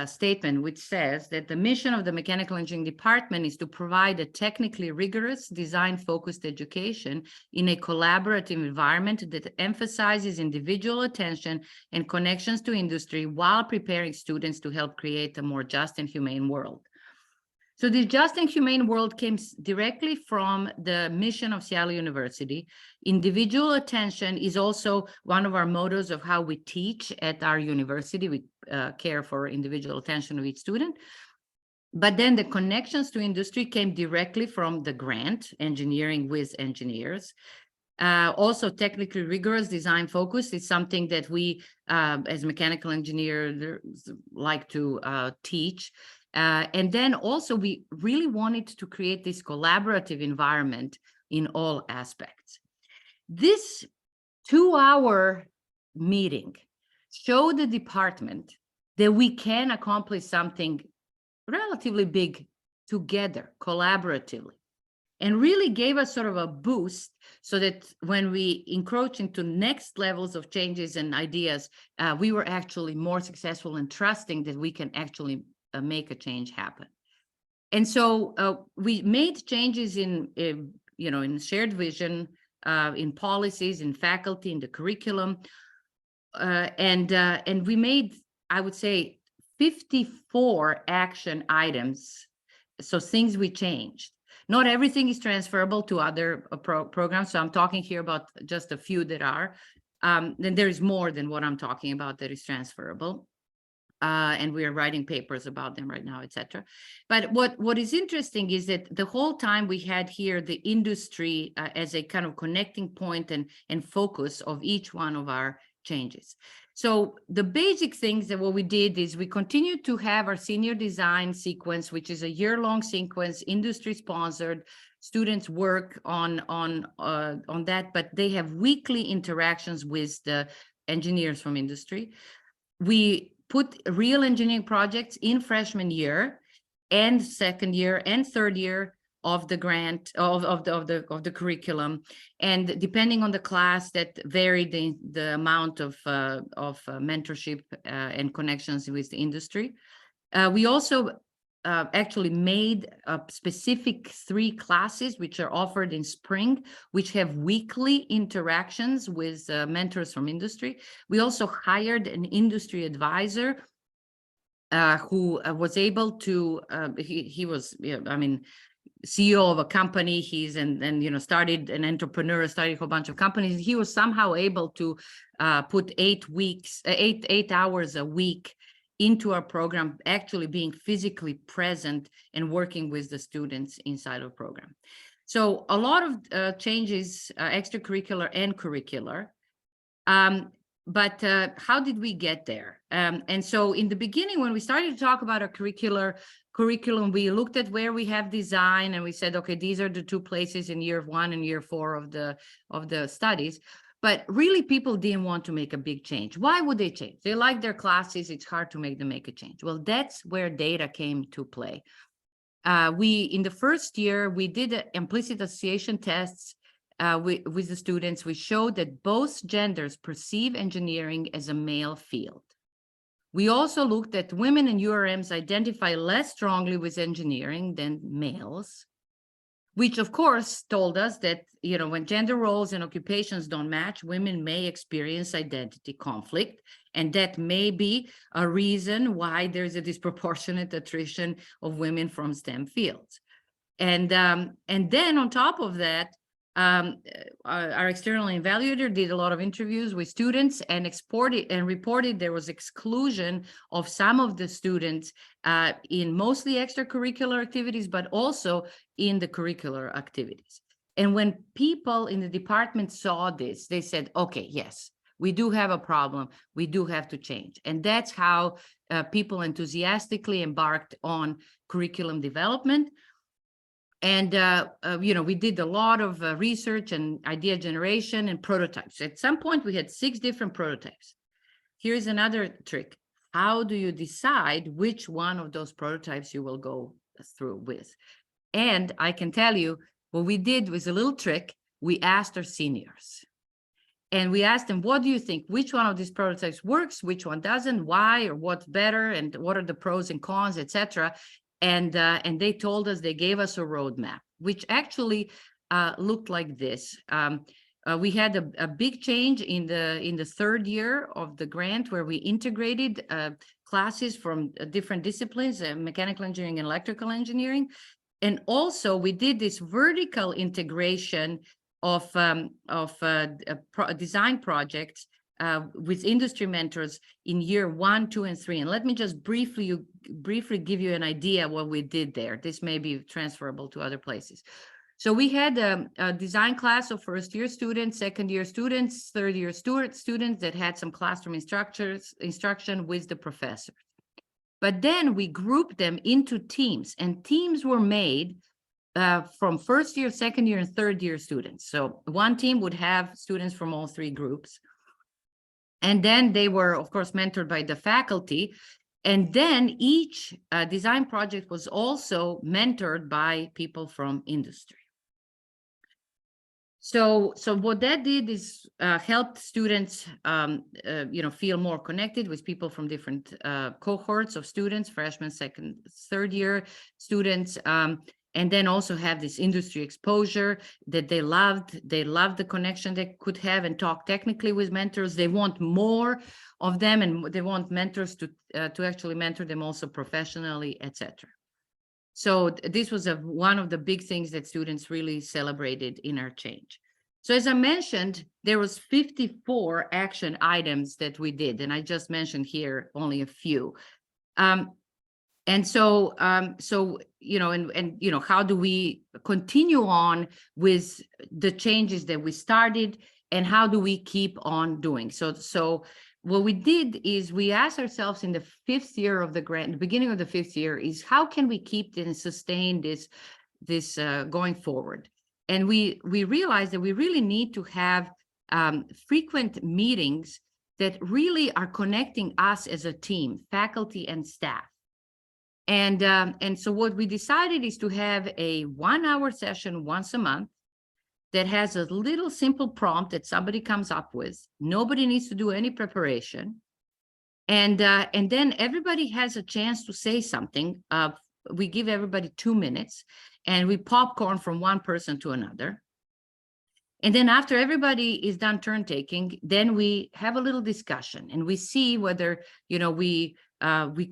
statement, which says that the mission of the Mechanical Engineering Department is to provide a technically rigorous, design-focused education in a collaborative environment that emphasizes individual attention and connections to industry while preparing students to help create a more just and humane world. So this just and humane world came directly from the mission of Seattle University. Individual attention is also one of our mottos of how we teach at our university. We care for individual attention of each student. But then the connections to industry came directly from the grant, Engineering with Engineers. Also, technically rigorous design focus is something that we, as mechanical engineers, like to teach. And then also we really wanted to create this collaborative environment in all aspects. This 2-hour meeting showed the department that we can accomplish something relatively big together, collaboratively, and really gave us sort of a boost so that when we encroach into next levels of changes and ideas, we were actually more successful in trusting that we can actually make a change happen. And so we made changes in shared vision, in policies, in faculty, in the curriculum, and we made, I would say, 54 action items. So things we changed. Not everything is transferable to other programs. So I'm talking here about just a few that are. Then there is more than what I'm talking about that is transferable. And we are writing papers about them right now, etc. But what is interesting is that the whole time we had here the industry as a kind of connecting point and focus of each one of our changes. So the basic things that what we did is we continued to have our senior design sequence, which is a year-long sequence, industry sponsored. Students work on that, but they have weekly interactions with the engineers from industry. We put real engineering projects in freshman year and second year and third year of the grant of the curriculum, and depending on the class, that varied the amount of mentorship and connections with the industry. We also actually made specific 3 classes which are offered in spring, which have weekly interactions with mentors from industry. We also hired an industry advisor who was able to, he was, CEO of a company. He's started an entrepreneur, started a whole bunch of companies. He was somehow able to put 8 hours a week into our program, actually being physically present and working with the students inside of the program. So a lot of changes, extracurricular and curricular. But how did we get there? And so in the beginning, when we started to talk about our curriculum, we looked at where we have design, and we said, okay, these are the two places in year 1 and year 4 of the studies. But really, people didn't want to make a big change. Why would they change? They like their classes. It's hard to make them make a change. Well, that's where data came to play. In the first year, we did implicit association tests with the students. We showed that both genders perceive engineering as a male field. We also looked at women and URMs identify less strongly with engineering than males, which of course told us that, you know, when gender roles and occupations don't match, women may experience identity conflict. And that may be a reason why there's a disproportionate attrition of women from STEM fields. And then on top of that, our external evaluator did a lot of interviews with students and reported there was exclusion of some of the students in mostly extracurricular activities, but also in the curricular activities. And when people in the department saw this, they said, okay, yes, we do have a problem. We do have to change. And that's how people enthusiastically embarked on curriculum development. And, you know, we did a lot of research and idea generation and prototypes. At some point, we had 6 different prototypes. Here's another trick. How do you decide which one of those prototypes you will go through with? And I can tell you, what we did was a little trick. We asked our seniors. And we asked them, what do you think? Which one of these prototypes works? Which one doesn't? Why? Or what's better? And what are the pros and cons, etc.? And they told us, they gave us a roadmap, which actually looked like this. We had a big change in the third year of the grant, where we integrated classes from different disciplines, mechanical engineering and electrical engineering. And also we did this vertical integration of design projects with industry mentors in year 1, 2, and 3. And let me just briefly give you an idea what we did there. This may be transferable to other places. So we had a design class of first-year students, second-year students, third-year students that had some classroom instruction with the professors. But then we grouped them into teams, and teams were made from first year, second year, and third year students. So one team would have students from all 3 groups. And then they were, of course, mentored by the faculty. And then each design project was also mentored by people from industry. So what that did is helped students, you know, feel more connected with people from different cohorts of students, freshmen, second, third year students, and then also have this industry exposure that they loved. They loved the connection they could have and talk technically with mentors. They want more of them, and they want mentors to actually mentor them also professionally, etc. So this was one of the big things that students really celebrated in our change. So as I mentioned, there was 54 action items that we did, and I just mentioned here only a few. And so, you know, and you know, how do we continue on with the changes that we started, and how do we keep on doing? So what we did is we asked ourselves in the 5th year of the grant, the beginning of the 5th year, is how can we keep and sustain this going forward? And we realized that we really need to have frequent meetings that really are connecting us as a team, faculty and staff. And so what we decided is to have a 1-hour session once a month that has a little simple prompt that somebody comes up with. Nobody needs to do any preparation. And then everybody has a chance to say something. We give everybody 2 minutes, and we popcorn from one person to another. And then after everybody is done turn taking, then we have a little discussion, and we see whether, you know, we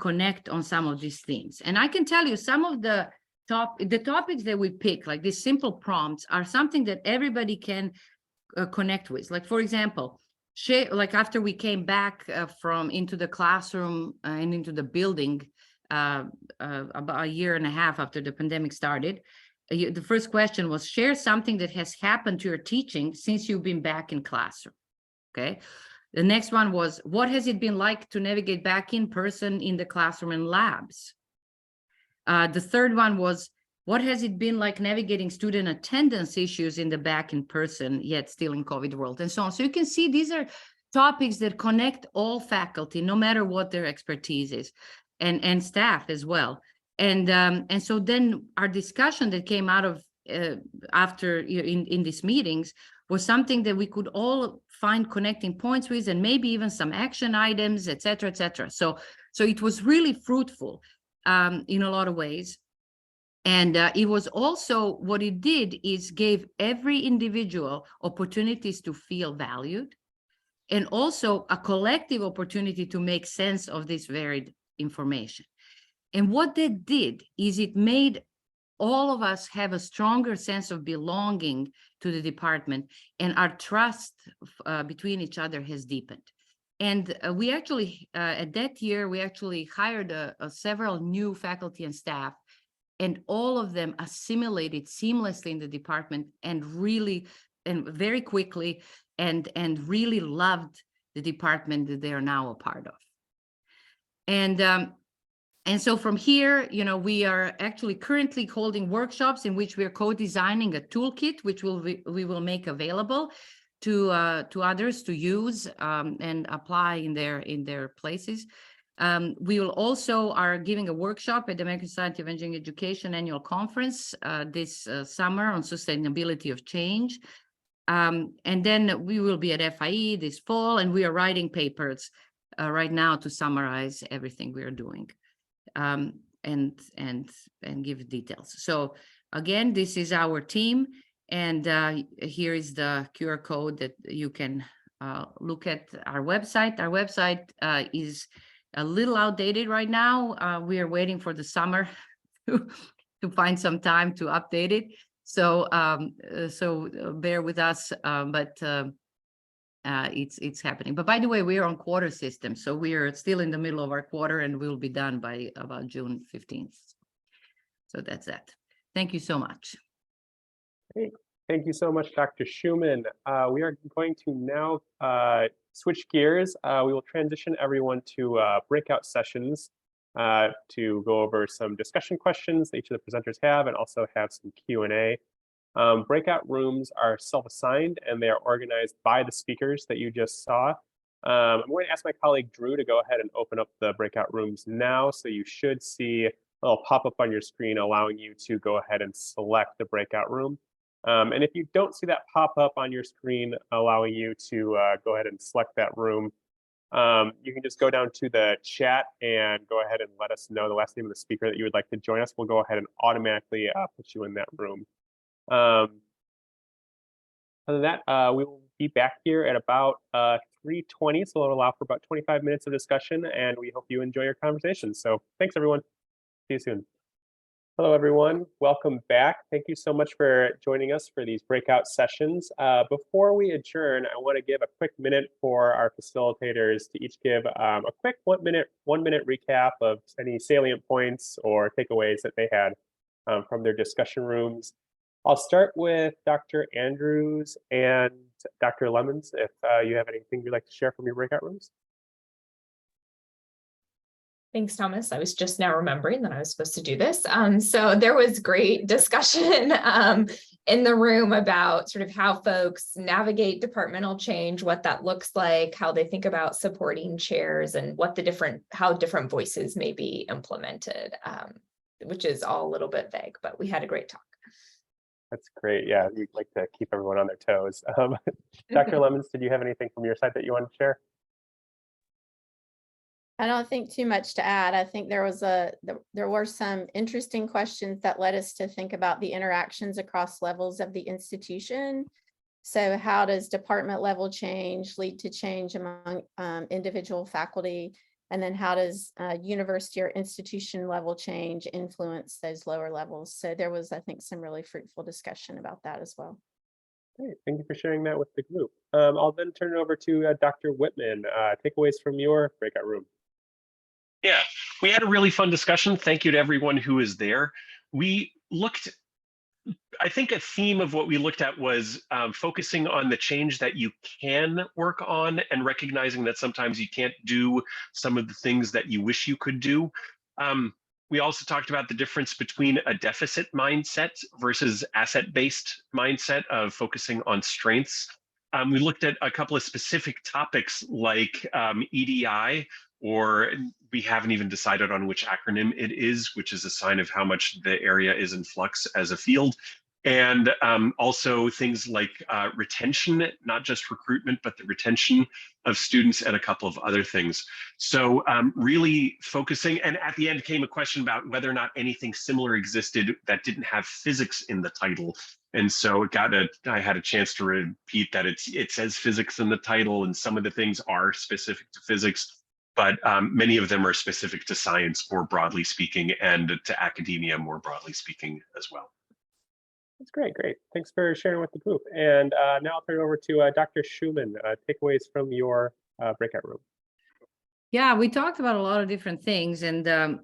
connect on some of these themes. And I can tell you some of the topics that we pick, like these simple prompts, are something that everybody can connect with. Like, for example, like after we came back from into the classroom and into the building about a year and a half after the pandemic started, the first question was, share something that has happened to your teaching since you've been back in classroom. Okay. The next one was, what has it been like to navigate back in person in the classroom and labs? The third one was, what has it been like navigating student attendance issues in the back in person, yet still in COVID world, and so on. So you can see these are topics that connect all faculty, no matter what their expertise is, and staff as well. And so then our discussion that came out of after in these meetings was something that we could all find connecting points with, and maybe even some action items, et cetera, et cetera. So it was really fruitful in a lot of ways. And it was also, what it did is gave every individual opportunities to feel valued, and also a collective opportunity to make sense of this varied information. And what that did is it made all of us have a stronger sense of belonging to the department, and our trust between each other has deepened. And we actually, at that year, we actually hired several new faculty and staff, and all of them assimilated seamlessly in the department and really, and very quickly, and really loved the department that they are now a part of. And so from here, we are actually currently holding workshops in which we are co-designing a toolkit, which we will make available to others to use and apply in their places. We will also are giving a workshop at the American Society of Engineering Education annual conference this summer on sustainability of change. And then we will be at FIE this fall, and we are writing papers right now to summarize everything we are doing. And give details. So again, this is our team, and here is the QR code that you can look at our website. Our website is a little outdated right now. We are waiting for the summer to find some time to update it. So bear with us, but it's happening. But by the way, we are on quarter system, so we are still in the middle of our quarter, and we'll be done by about June 15th. So that's that. Thank you so much. Great. Thank you so much, Dr. Shuman. We are going to now switch gears. We will transition everyone to breakout sessions to go over some discussion questions that each of the presenters have, and also have some Q&A. Breakout rooms are self-assigned, and they are organized by the speakers that you just saw. I'm going to ask my colleague Drew to go ahead and open up the breakout rooms now. So you should see a little pop-up on your screen allowing you to go ahead and select the breakout room. And if you don't see that pop-up on your screen allowing you to go ahead and select that room, you can just go down to the chat and go ahead and let us know the last name of the speaker that you would like to join us. We'll go ahead and automatically put you in that room. Other than that, we will be back here at about 3:20, so it'll allow for about 25 minutes of discussion, and we hope you enjoy your conversation. So thanks, everyone. See you soon. Hello, everyone. Welcome back. Thank you so much for joining us for these breakout sessions. Before we adjourn, I want to give a quick minute for our facilitators to each give a quick one minute recap of any salient points or takeaways that they had from their discussion rooms. I'll start with Dr. Andrews and Dr. Lemons, if you have anything you'd like to share from your breakout rooms. Thanks, Thomas. I was just now remembering that I was supposed to do this. So there was great discussion in the room about sort of how folks navigate departmental change, what that looks like, how they think about supporting chairs, and what how different voices may be implemented, which is all a little bit vague, but we had a great talk. That's great. Yeah, we'd like to keep everyone on their toes. Dr. Lemons, did you have anything from your side that you want to share? I don't think too much to add. I think there were some interesting questions that led us to think about the interactions across levels of the institution. So how does department level change lead to change among individual faculty? And then how does university or institution level change influence those lower levels? So there was, I think, some really fruitful discussion about that as well. Great. Thank you for sharing that with the group. I'll then turn it over to Dr. Wittmann. Takeaways from your breakout room. Yeah, we had a really fun discussion. Thank you to everyone who is there. We looked, I think a theme of what we looked at was focusing on the change that you can work on and recognizing that sometimes you can't do some of the things that you wish you could do. We also talked about the difference between a deficit mindset versus asset-based mindset of focusing on strengths. We looked at a couple of specific topics like EDI, or we haven't even decided on which acronym it is, which is a sign of how much the area is in flux as a field. And also things like retention, not just recruitment, but the retention of students and a couple of other things. So really focusing, and at the end came a question about whether or not anything similar existed that didn't have physics in the title. And so I had a chance to repeat that it says physics in the title, and some of the things are specific to physics, but many of them are specific to science, more broadly speaking, and to academia, more broadly speaking as well. That's great. Thanks for sharing with the group. And now I'll turn it over to Dr. Shuman. Takeaways from your breakout room. Yeah, we talked about a lot of different things, and a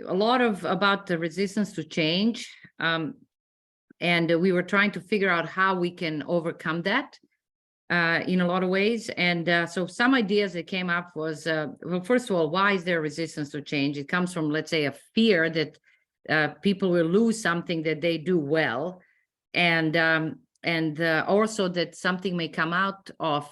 lot about the resistance to change, and we were trying to figure out how we can overcome that in a lot of ways. And so some ideas that came up was, well, first of all, why is there resistance to change? It comes from, let's say, a fear that people will lose something that they do well, and also that something may come out of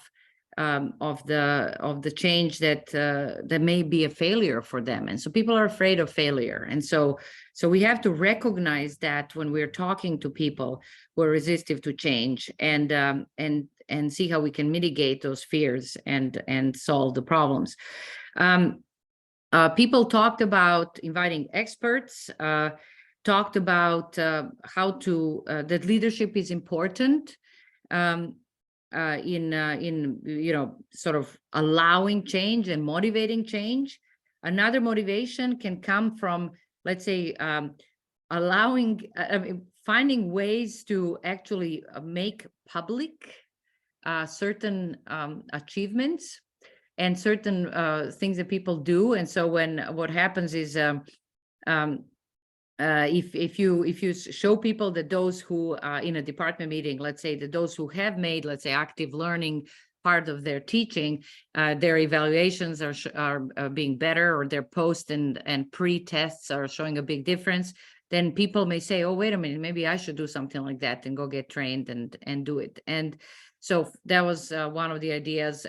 the change that may be a failure for them. And so people are afraid of failure, and so we have to recognize that when we're talking to people who are resistive to change, and see how we can mitigate those fears and solve the problems. People talked about inviting experts, talked about how to that leadership is important in sort of allowing change and motivating change. Another motivation can come from, let's say, finding ways to actually make public certain achievements and certain things that people do. And so what happens is if you show people that those who in a department meeting, let's say that those who have made, let's say, active learning part of their teaching, their evaluations are being better, or their post and pre-tests are showing a big difference, then people may say, oh, wait a minute, maybe I should do something like that and go get trained and do it. And so that was one of the ideas.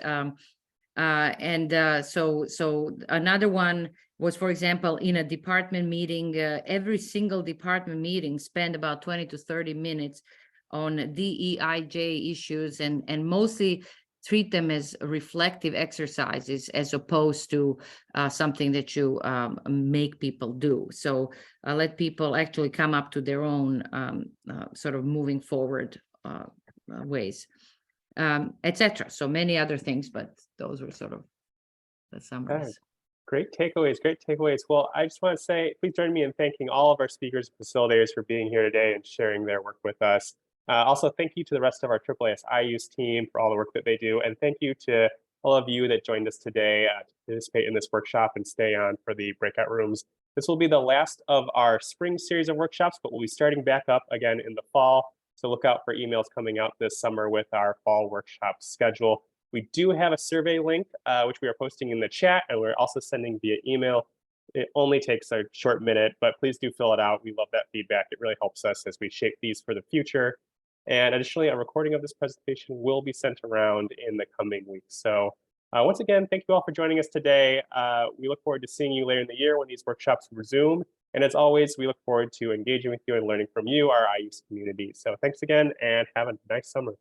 So another one was, for example, in a department meeting, every single department meeting spend about 20 to 30 minutes on DEIJ issues, and mostly treat them as reflective exercises as opposed to something that you make people do. So let people actually come up to their own sort of moving forward ways. Etc. So many other things, but those were sort of the summaries. Great takeaways. Well, I just want to say, please join me in thanking all of our speakers and facilitators for being here today and sharing their work with us. Also, thank you to the rest of our AAAS IU's team for all the work that they do. And thank you to all of you that joined us today to participate in this workshop and stay on for the breakout rooms. This will be the last of our spring series of workshops, but we'll be starting back up again in the fall. So look out for emails coming out this summer with our fall workshop schedule. We do have a survey link, which we are posting in the chat, and we're also sending via email. It only takes a short minute, but please do fill it out. We love that feedback. It really helps us as we shape these for the future. And additionally, a recording of this presentation will be sent around in the coming weeks. So once again, thank you all for joining us today. We look forward to seeing you later in the year when these workshops resume. And as always, we look forward to engaging with you and learning from you, our IU's community. So thanks again, and have a nice summer.